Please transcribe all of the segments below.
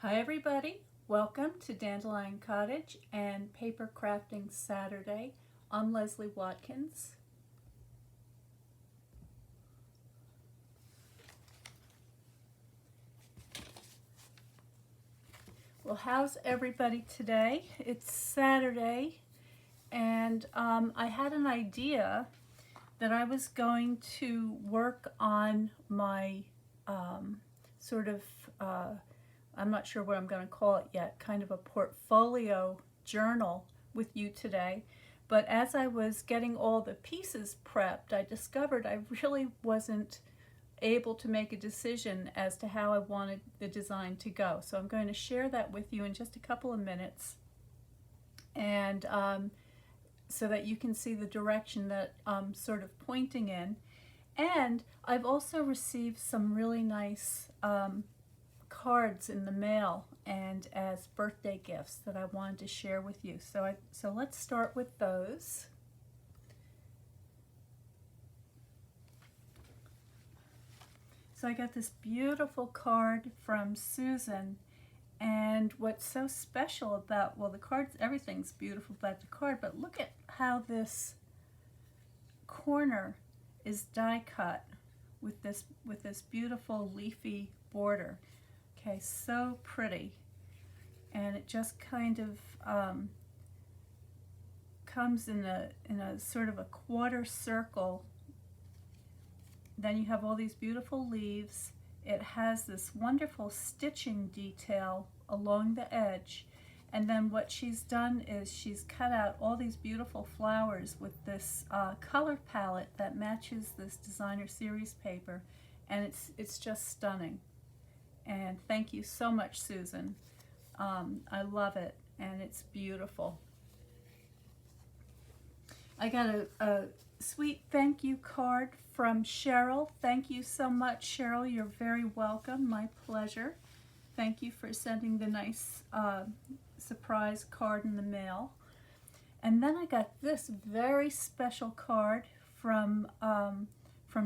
Hi everybody, welcome to Dandelion Cottage and Paper Crafting Saturday. I'm Leslie Watkins. Well, how's everybody today? It's Saturday and I had an idea that I was going to work on my sort of I'm not sure what I'm going to call it yet, kind of a portfolio journal with you today. But as I was getting all the pieces prepped, I discovered I really wasn't able to make a decision as to how I wanted the design to go. So I'm going to share that with you in just a couple of minutes, and so that you can see the direction that I'm sort of pointing in. And I've also received some really nice cards in the mail and as birthday gifts that I wanted to share with you. So let's start with those. So I got this beautiful card from Susan, and what's so special about, well, the cards, everything's beautiful about the card, but look at how this corner is die cut with this beautiful leafy border. Okay, so pretty, and it just kind of comes in a sort of a quarter circle. Then you have all these beautiful leaves. It has this wonderful stitching detail along the edge, and then what she's done is she's cut out all these beautiful flowers with this color palette that matches this designer series paper, and it's just stunning. And thank you so much, Susan. I love it, and it's beautiful. I got a sweet thank you card from Cheryl. Thank you so much, Cheryl. You're very welcome. My pleasure. Thank you for sending the nice surprise card in the mail. And then I got this very special card from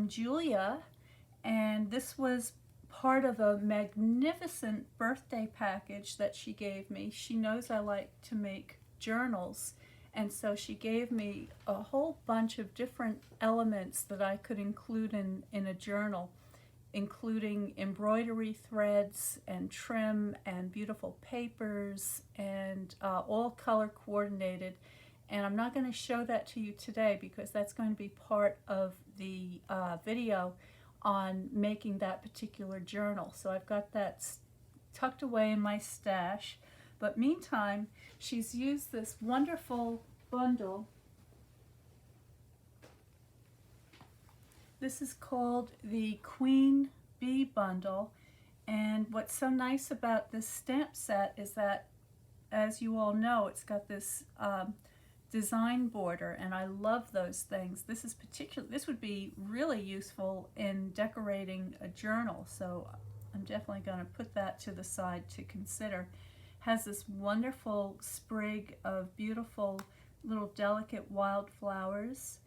Julia, and this was part of a magnificent birthday package that she gave me. She knows I like to make journals, and so she gave me a whole bunch of different elements that I could include in a journal, including embroidery threads and trim and beautiful papers, and all color coordinated. And I'm not going to show that to you today because that's going to be part of the video on making that particular journal. So I've got that tucked away in my stash. But meantime, she's used this wonderful bundle. This is called the Queen Bee Bundle. And what's so nice about this stamp set is that, as you all know, it's got this design border, and I love those things. This would be really useful in decorating a journal, so I'm definitely going to put that to the side to consider. Has this wonderful sprig of beautiful little delicate wildflowers.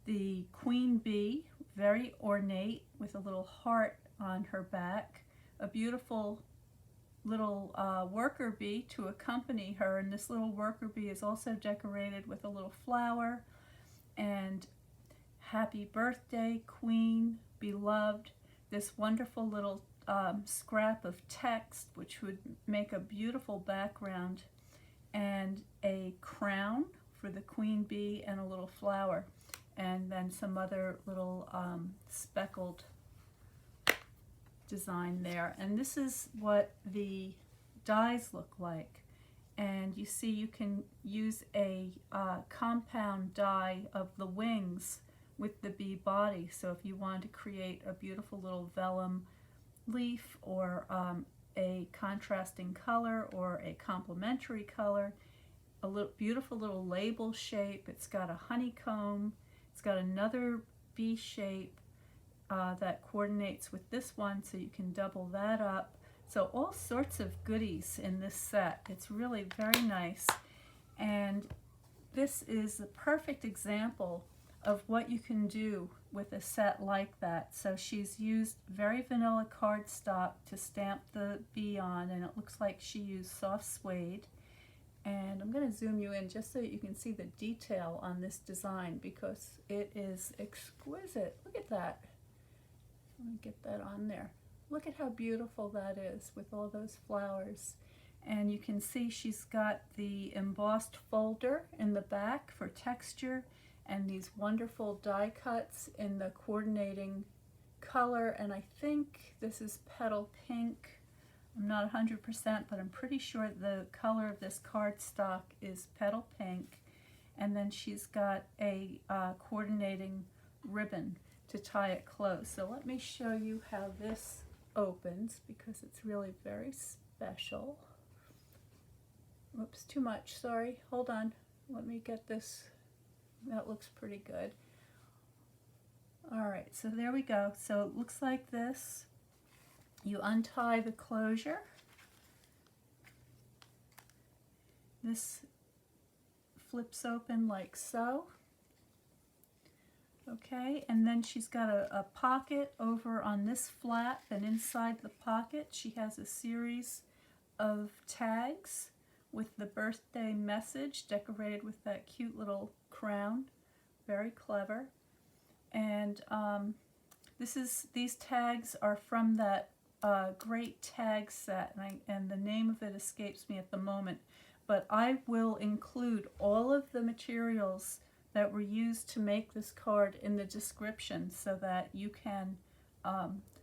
The queen bee, very ornate, with a little heart on her back. A beautiful little worker bee to accompany her, and this little worker bee is also decorated with a little flower, and happy birthday, queen, beloved. This wonderful little scrap of text which would make a beautiful background, and a crown for the queen bee, and a little flower, and then some other little speckled design there. And this is what the dies look like, and you see you can use a compound die of the wings with the bee body. So if you want to create a beautiful little vellum leaf, or a contrasting color, or a complementary color, a little beautiful little label shape. It's got a honeycomb, it's got another bee shape that coordinates with this one, so you can double that up. So all sorts of goodies in this set. It's really very nice, and this is the perfect example of what you can do with a set like that. So she's used very vanilla cardstock to stamp the bee on, and it looks like she used soft suede. And I'm going to zoom you in just so you can see the detail on this design, because it is exquisite. Look at that. Let me get that on there. Look at how beautiful that is with all those flowers. And you can see she's got the embossed folder in the back for texture, and these wonderful die cuts in the coordinating color. And I think this is petal pink. I'm not 100%, but I'm pretty sure the color of this cardstock is petal pink. And then she's got a coordinating ribbon to tie it close. So let me show you how this opens, because it's really very special. Oops, too much, sorry. Hold on. Let me get this. That looks pretty good. All right, so there we go. So it looks like this. You untie the closure. This flips open like so. Okay, and then she's got a pocket over on this flap, and inside the pocket she has a series of tags with the birthday message decorated with that cute little crown. Very clever. And these tags are from that great tag set, and the name of it escapes me at the moment, but I will include all of the materials that were used to make this card in the description, so that you can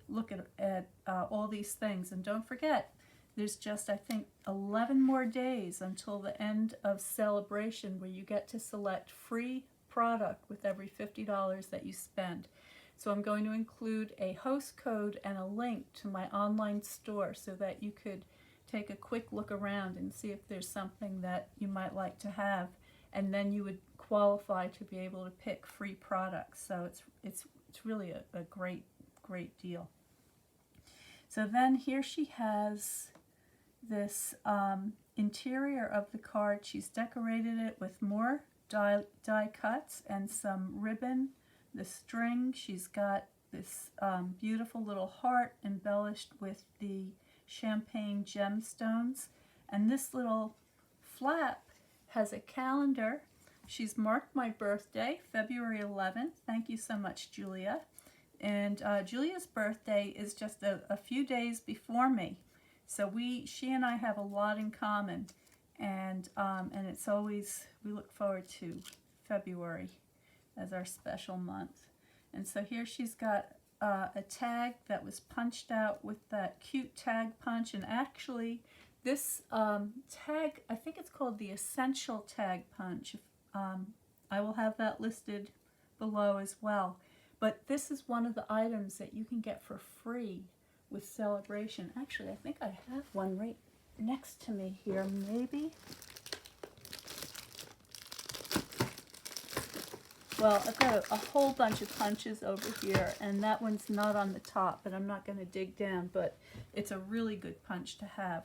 look at all these things. And don't forget, there's just, I think, 11 more days until the end of SALE-a-bration, where you get to select free product with every $50 that you spend. So I'm going to include a host code and a link to my online store, so that you could take a quick look around and see if there's something that you might like to have, and then you would qualify to be able to pick free products. So it's really a great deal. So then here she has this interior of the card. She's decorated it with more die cuts and some ribbon, the string. She's got this beautiful little heart embellished with the champagne gemstones, and this little flap has a calendar. She's marked my birthday, February 11th. Thank you so much, Julia. And Julia's birthday is just a few days before me, so she and I have a lot in common, and it's always, we look forward to February as our special month. And so here she's got a tag that was punched out with that cute tag punch, and actually this tag, I think it's called the Essential Tag Punch. I will have that listed below as well. But this is one of the items that you can get for free with SALE-a-bration. Actually, I think I have one right next to me here, maybe. Well, I've got a whole bunch of punches over here, and that one's not on the top, but I'm not going to dig down, but it's a really good punch to have.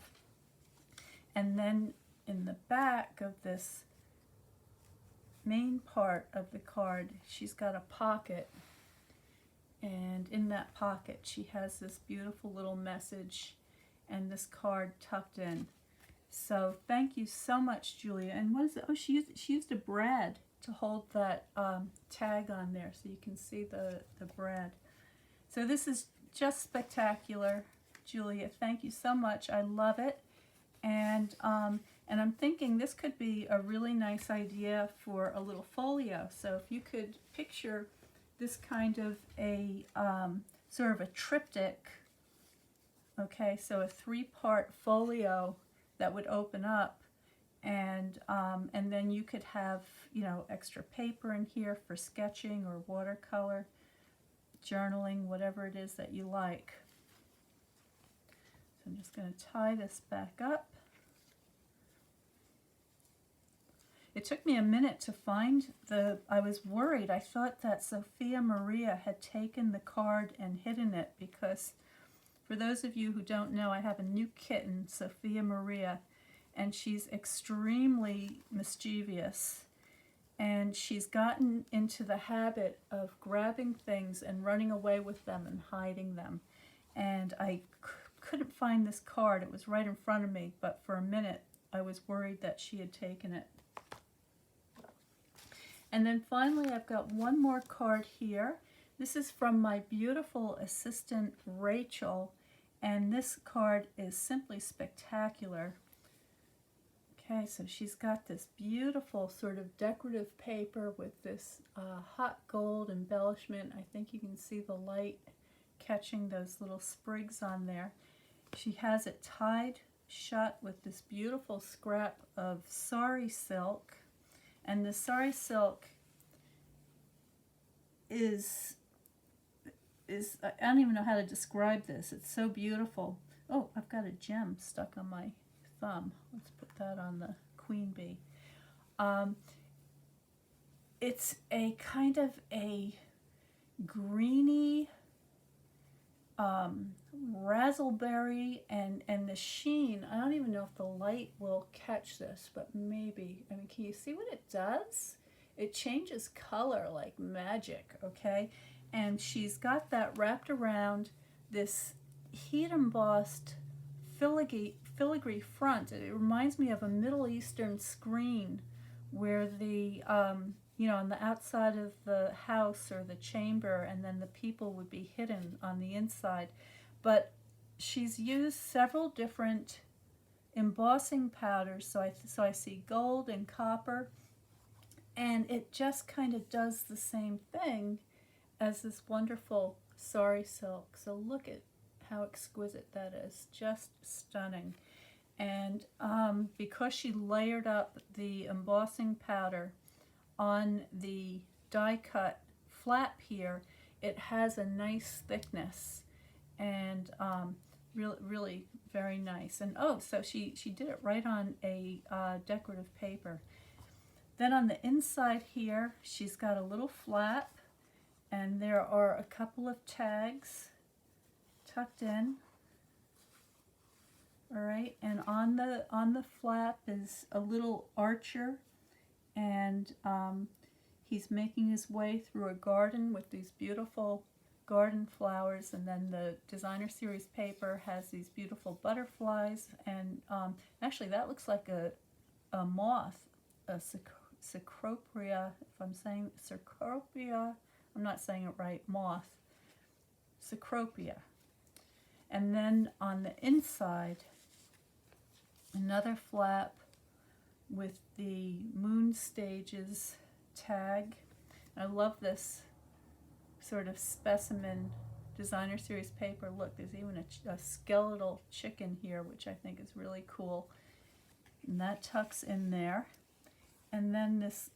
And then in the back of this main part of the card, she's got a pocket, and in that pocket she has this beautiful little message and this card tucked in. So thank you so much, Julia. And what is it? Oh, she used a brad to hold that tag on there, so you can see the brad. So this is just spectacular, Julia. Thank you so much. I love it. And I'm thinking this could be a really nice idea for a little folio. So if you could picture this kind of a sort of a triptych, okay, so a three-part folio that would open up, and then you could have, you know, extra paper in here for sketching or watercolor, journaling, whatever it is that you like. So I'm just going to tie this back up. It took me a minute to find I was worried. I thought that Sophia Maria had taken the card and hidden it, because for those of you who don't know, I have a new kitten, Sophia Maria, and she's extremely mischievous. and she's gotten into the habit of grabbing things and running away with them and hiding them. And I couldn't find this card. It was right in front of me, but for a minute I was worried that she had taken it. And then finally I've got one more card here. This is from my beautiful assistant Rachel, and this card is simply spectacular. Okay, so she's got this beautiful sort of decorative paper with this hot gold embellishment. I think you can see the light catching those little sprigs on there. She has it tied shut with this beautiful scrap of sari silk. And the sari silk is I don't even know how to describe this. It's so beautiful. Oh, I've got a gem stuck on my thumb. Let's put that on the queen bee. It's a kind of a greeny raspberry, and the sheen, I don't even know if the light will catch this, but maybe. I mean, can you see what it does? It changes color like magic, okay? And she's got that wrapped around this heat embossed filigree front. It reminds me of a Middle Eastern screen where the you know, on the outside of the house or the chamber, and then the people would be hidden on the inside. But she's used several different embossing powders, so I see gold and copper, and it just kind of does the same thing as this wonderful sari silk. So look at how exquisite that is, just stunning. And because she layered up the embossing powder on the die cut flap here, it has a nice thickness, and really very nice. And oh, so she did it right on a decorative paper. Then on the inside here, she's got a little flap, and there are a couple of tags tucked in. All right, and on the flap is a little archer, and he's making his way through a garden with these beautiful garden flowers, and then the designer series paper has these beautiful butterflies, and actually that looks like a moth, a Cecropia, if I'm saying Cecropia, I'm not saying it right, moth, Cecropia. And then on the inside, another flap with the Moon Stages tag. I love this sort of specimen designer series paper. Look, there's even a skeletal chicken here, which I think is really cool. And that tucks in there. And then this,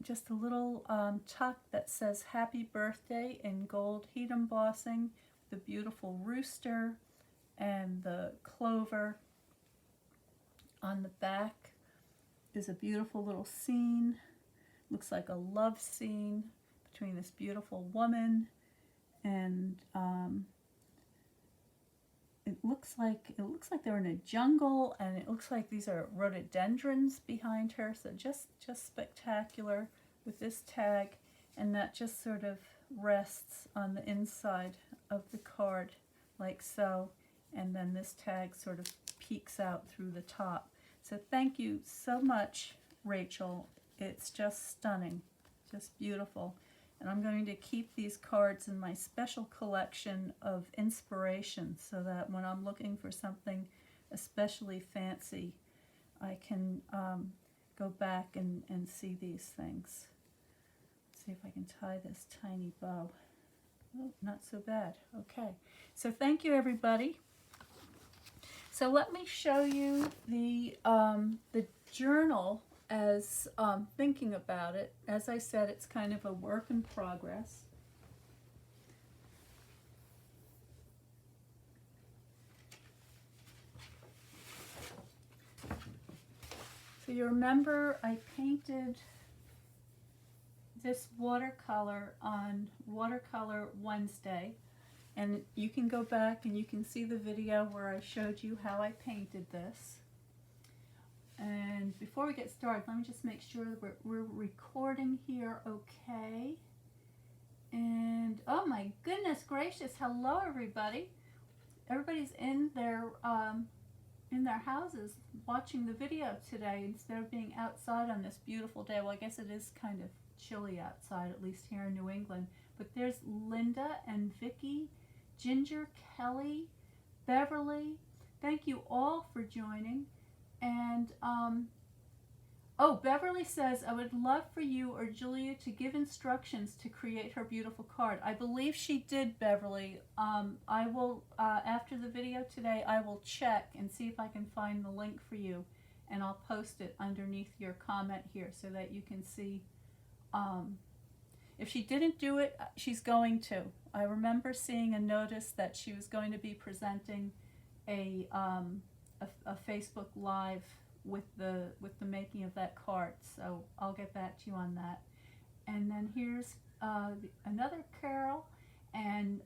just a little tuck that says Happy Birthday in gold heat embossing, the beautiful rooster and the clover. On the back is a beautiful little scene. Looks like a love scene between this beautiful woman and it looks like they're in a jungle, and it looks like these are rhododendrons behind her. So just spectacular with this tag, and that just sort of rests on the inside of the card like so, and then this tag sort of peeks out through the top. So thank you so much, Rachel. It's just stunning, just beautiful. And I'm going to keep these cards in my special collection of inspiration so that when I'm looking for something especially fancy, I can go back and see these things. Let's see if I can tie this tiny bow. Oh, not so bad. Okay, so thank you, everybody. So let me show you the journal as thinking about it. As I said, it's kind of a work in progress. So you remember I painted this watercolor on Watercolor Wednesday, and you can go back and you can see the video where I showed you how I painted this. And before we get started, let me just make sure that we're recording here okay. And oh my goodness gracious, hello everybody. Everybody's in their houses watching the video today instead of being outside on this beautiful day. Well, I guess it is kind of chilly outside, at least here in New England. But there's Linda and Vicky, Ginger, Kelly, Beverly. Thank you all for joining. And oh, Beverly says, I would love for you or Julia to give instructions to create her beautiful card. I believe she did, Beverly. I will, after the video today, I will check and see if I can find the link for you, and I'll post it underneath your comment here so that you can see. If she didn't do it, she's going to. I remember seeing a notice that she was going to be presenting a Facebook Live with the making of that card, so I'll get back to you on that. And then here's another Carol and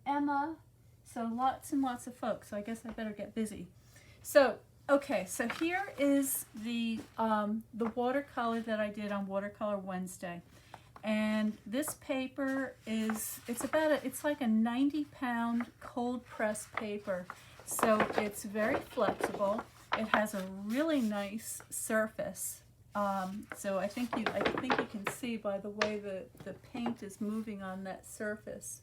Emma. So lots and lots of folks. So I guess I better get busy. So okay, so here is the watercolor that I did on Watercolor Wednesday. And this paper is, it's like a 90-pound cold press paper. So it's very flexible. It has a really nice surface. So I think you can see by the way the paint is moving on that surface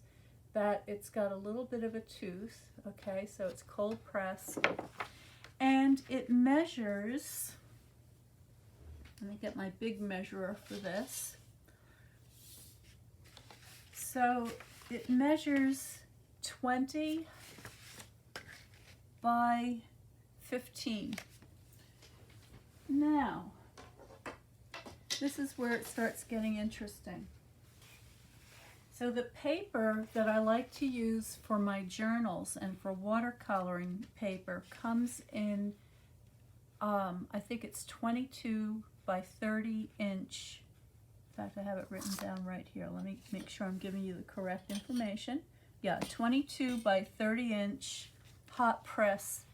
that it's got a little bit of a tooth. Okay, so it's cold press. And it measures, let me get my big measurer for this. So it measures 20 by 15. Now, this is where it starts getting interesting. So the paper that I like to use for my journals and for watercoloring paper comes in, I think it's 22 by 30 inch. In fact, I have it written down right here. Let me make sure I'm giving you the correct information. Yeah, 22 by 30 inch hot press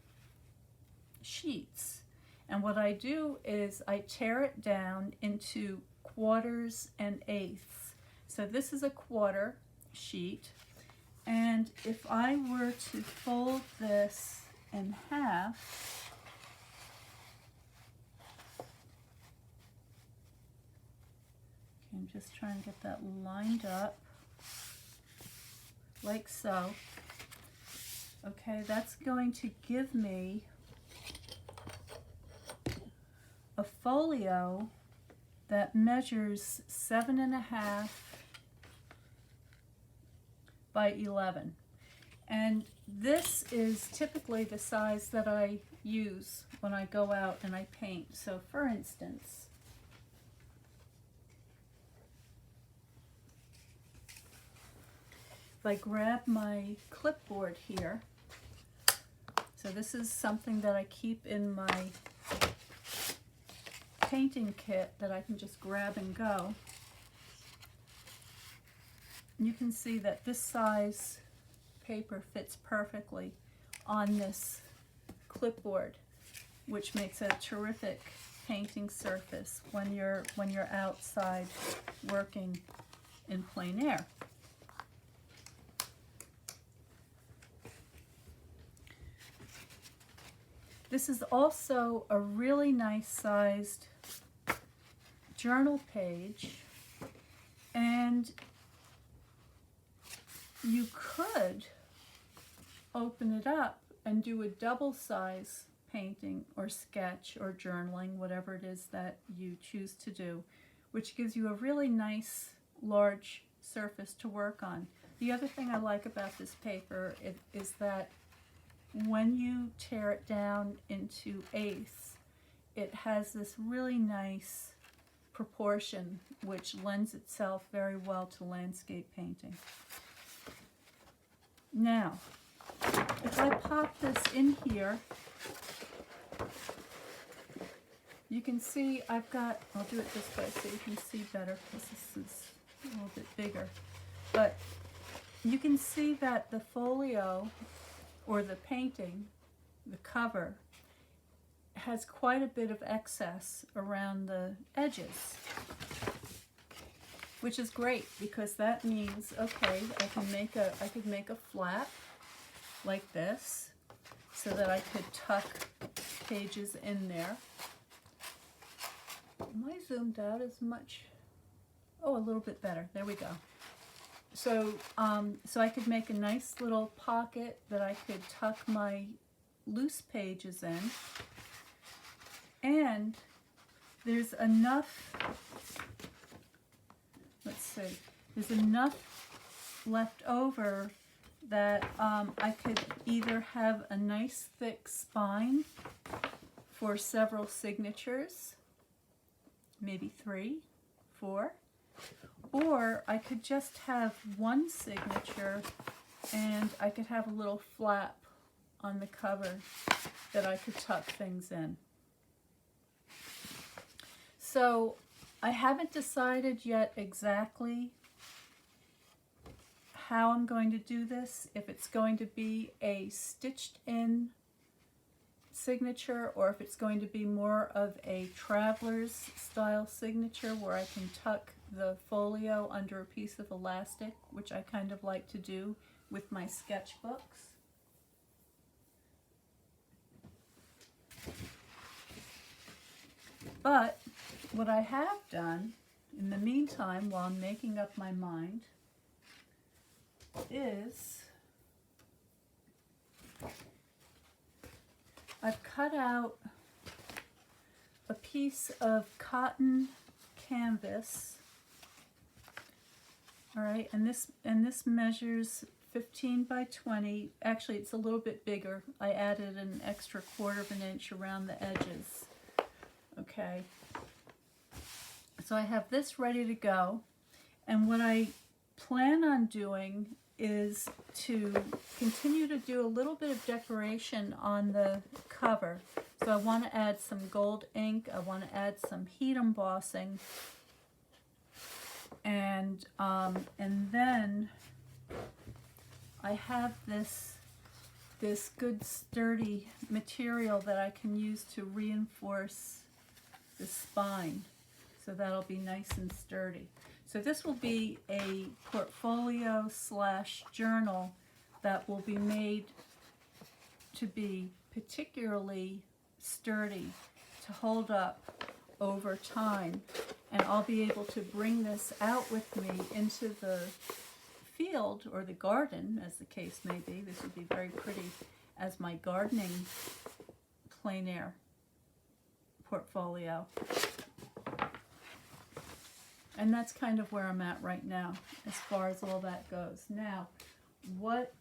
sheets. And what I do is I tear it down into quarters and eighths. So this is a quarter sheet, and if I were to fold this in half, I'm just trying to get that lined up like so. Okay, that's going to give me a folio that measures 7.5 by 11. And this is typically the size that I use when I go out and I paint. So for instance, if I grab my clipboard here, so this is something that I keep in my painting kit that I can just grab and go. You can see that this size paper fits perfectly on this clipboard, which makes a terrific painting surface when you're outside working in plein air. This is also a really nice sized journal page, and you could open it up and do a double size painting or sketch or journaling, whatever it is that you choose to do, which gives you a really nice large surface to work on. The other thing I like about this paper is that when you tear it down into eighths, it has this really nice proportion which lends itself very well to landscape painting. Now, if I pop this in here, you can see I've got, I'll do it this way so you can see better because this is a little bit bigger. But you can see that the folio or the painting, the cover, has quite a bit of excess around the edges, which is great because that means, okay, I could make a flap like this so that I could tuck pages in there. Am I zoomed out as much? Oh, a little bit better. There we go. So, so I could make a nice little pocket that I could tuck my loose pages in. And there's enough, let's see, there's enough left over that I could either have a nice thick spine for several signatures, maybe 3, 4, or I could just have one signature and I could have a little flap on the cover that I could tuck things in. So I haven't decided yet exactly how I'm going to do this, if it's going to be a stitched in signature or if it's going to be more of a traveler's style signature where I can tuck the folio under a piece of elastic, which I kind of like to do with my sketchbooks. But what I have done in the meantime, while I'm making up my mind, is I've cut out a piece of cotton canvas. All right, and this measures 15 by 20. Actually, it's a little bit bigger. I added an extra 1/4 of an inch around the edges. Okay, so I have this ready to go, and what I plan on doing is to continue to do a little bit of decoration on the cover. So I want to add some gold ink, I want to add some heat embossing, and then I have this good sturdy material that I can use to reinforce the spine, so that'll be nice and sturdy. So this will be a portfolio / journal that will be made to be particularly sturdy, to hold up over time, and I'll be able to bring this out with me into the field or the garden, as the case may be. This would be very pretty as my gardening plein air portfolio. And that's kind of where I'm at right now as far as all that goes. Now, what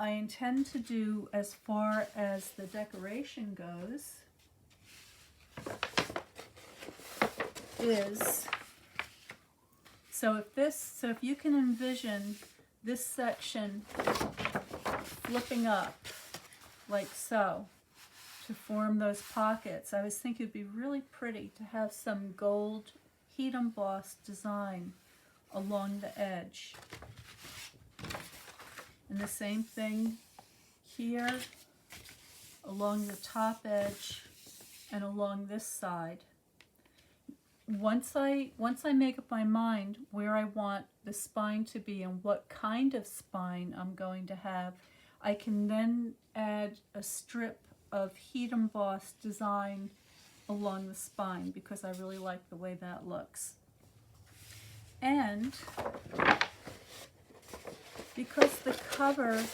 I intend to do as far as the decoration goes is, so if you can envision this section flipping up like so to form those pockets, I was thinking it'd be really pretty to have some gold heat embossed design along the edge. And the same thing here along the top edge and along this side. Once I make up my mind where I want the spine to be and what kind of spine I'm going to have, I can then add a strip of heat embossed design along the spine because I really like the way that looks. And because the cover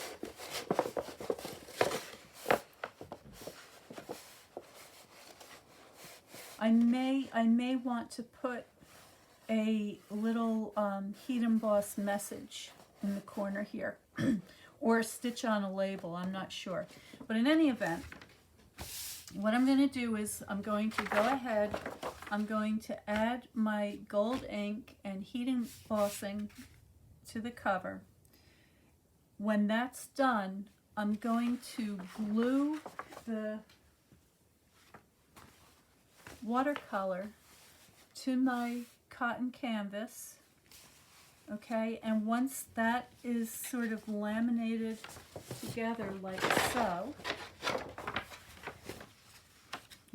I may want to put a little heat embossed message in the corner here or stitch on a label, I'm not sure. But in any event, what I'm going to do is I'm going to go ahead, I'm going to add my gold ink and heat embossing to the cover. When that's done, I'm going to glue the watercolor to my cotton canvas, okay, and once that is sort of laminated together like so,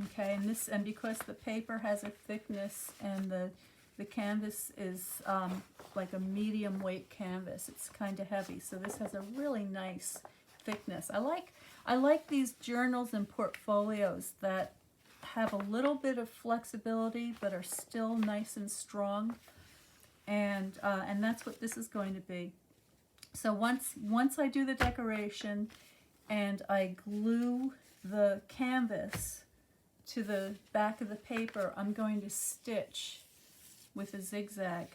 Okay, and because the paper has a thickness and the canvas is like a medium weight canvas, it's kind of heavy. So this has a really nice thickness. I like these journals and portfolios that have a little bit of flexibility but are still nice and strong, and that's what this is going to be. So once I do the decoration and I glue the canvas to the back of the paper, I'm going to stitch with a zigzag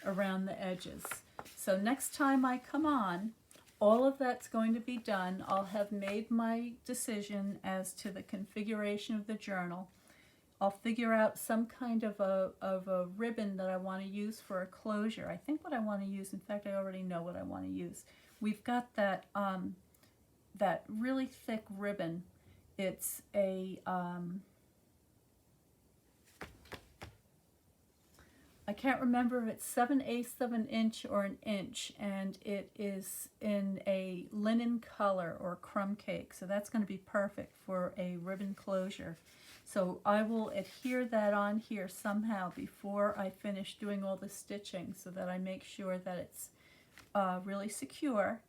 around the edges. So next time I come on, all of that's going to be done. I'll have made my decision as to the configuration of the journal. I'll figure out some kind of a ribbon that I want to use for a closure. I think what I want to use, in fact, I already know what I want to use. We've got that that really thick ribbon. It's a I can't remember if it's 7/8 of an inch or an inch, and it is in a linen color or crumb cake. So that's going to be perfect for a ribbon closure. So I will adhere that on here somehow before I finish doing all the stitching, so that I make sure that it's really secure.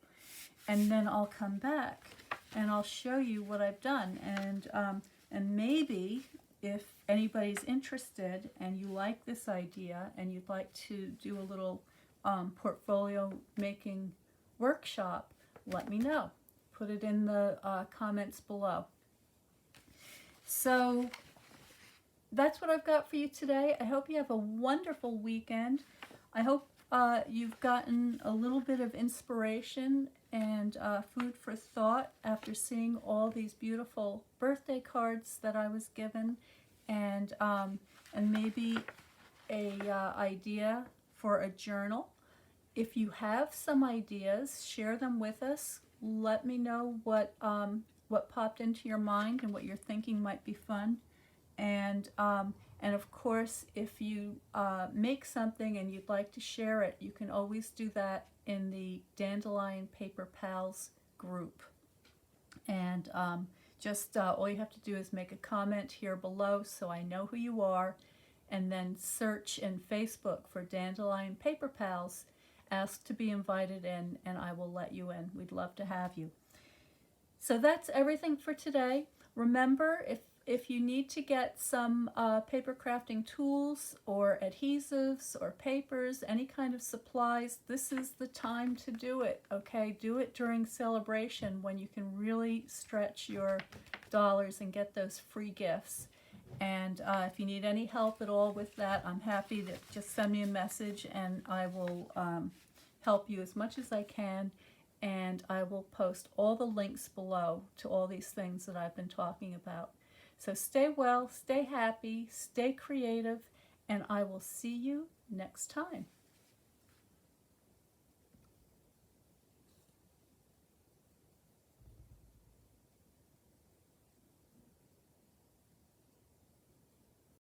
And then I'll come back and I'll show you what I've done. And maybe if anybody's interested and you like this idea and you'd like to do a little portfolio making workshop, let me know. Put it in the comments below. So that's what I've got for you today. I hope you have a wonderful weekend. I hope you've gotten a little bit of inspiration and food for thought after seeing all these beautiful birthday cards that I was given, and maybe a idea for a journal. If you have some ideas, share them with us. Let me know what popped into your mind and what you're thinking might be fun. And of course, if you make something and you'd like to share it, you can always do that in the Dandelion Paper Pals group. And just all you have to do is make a comment here below so I know who you are, and then search in Facebook for Dandelion Paper Pals, ask to be invited in, and I will let you in. We'd love to have you. So that's everything for today. Remember, if you need to get some paper crafting tools or adhesives or papers, any kind of supplies, this is the time to do it, okay? Do it during SALE-a-bration when you can really stretch your dollars and get those free gifts. And if you need any help at all with that, I'm happy to just send me a message and I will help you as much as I can. And I will post all the links below to all these things that I've been talking about. So stay well, stay happy, stay creative, and I will see you next time.